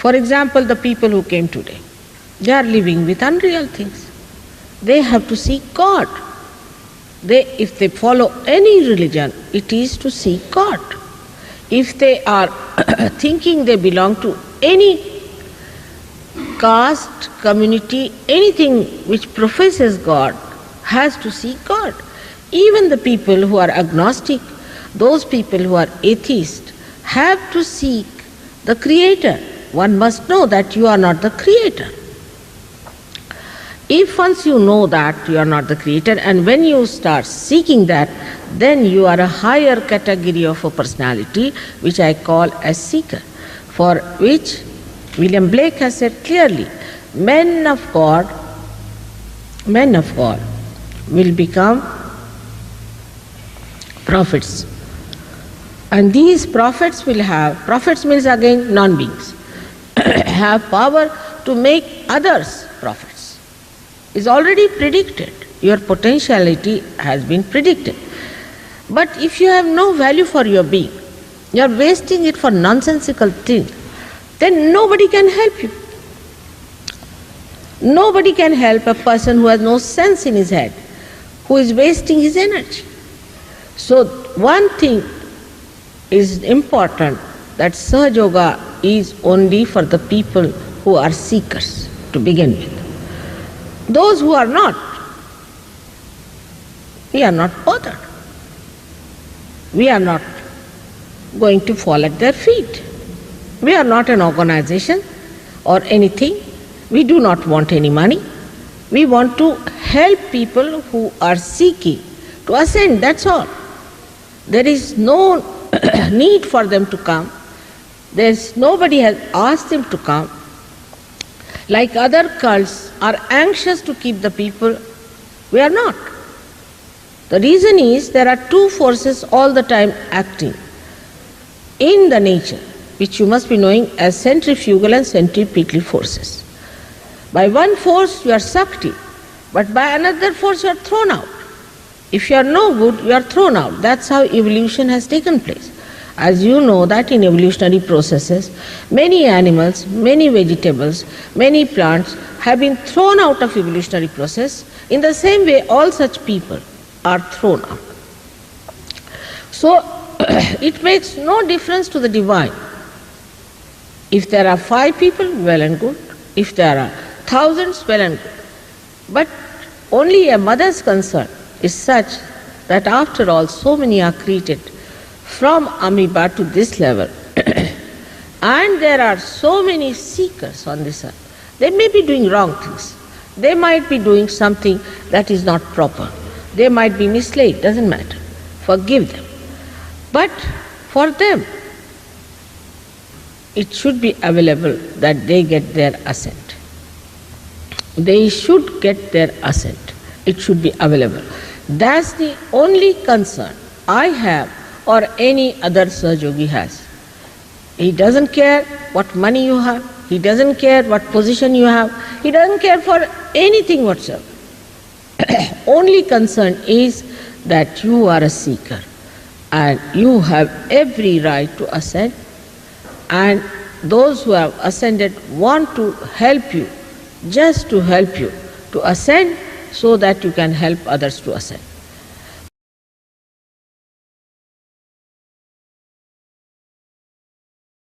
For example, the people who came today, they are living with unreal things. They have to seek God. If they follow any religion, it is to seek God. If they are thinking they belong to any caste, community, anything which professes God, has to seek God. Even the people who are agnostic, those people who are atheist, have to seek the Creator. One must know that you are not the Creator. If once you know that you are not the Creator, and when you start seeking that, then you are a higher category of a personality, which I call as seeker, for which William Blake has said clearly, men of God will become prophets. And these prophets will have, prophets means again non-beings, have power to make others prophets. It's already predicted. Your potentiality has been predicted. But if you have no value for your being, you are wasting it for nonsensical things, then nobody can help you. Nobody can help a person who has no sense in his head, who is wasting his energy. So one thing is important, that Sahaja Yoga is only for the people who are seekers to begin with. Those who are not, we are not bothered. We are not going to fall at their feet. We are not an organization or anything. We do not want any money. We want to help people who are seeking to ascend, that's all. There is no need for them to come. Nobody has asked them to come. Like other cults are anxious to keep the people, we are not. The reason is there are two forces all the time acting in the nature, which you must be knowing as centrifugal and centripetal forces. By one force you are sucked in, but by another force you are thrown out. If you are no good, you are thrown out. That's how evolution has taken place. As you know that in evolutionary processes, many animals, many vegetables, many plants have been thrown out of evolutionary process. In the same way, all such people are thrown out. So it makes no difference to the divine. If there are 5 people, well and good. If there are thousands, well and good. But only a mother's concern is such that after all, so many are created from amoeba to this level. And there are so many seekers on this earth. They may be doing wrong things. They might be doing something that is not proper. They might be misled, doesn't matter. Forgive them. But for them, it should be available that they get their ascent. They should get their ascent. It should be available. That's the only concern I have or any other Sahaja Yogi has. He doesn't care what money you have. He doesn't care what position you have. He doesn't care for anything whatsoever. Only concern is that you are a seeker and you have every right to ascend, and those who have ascended want to help you, just to help you to ascend so that you can help others to ascend.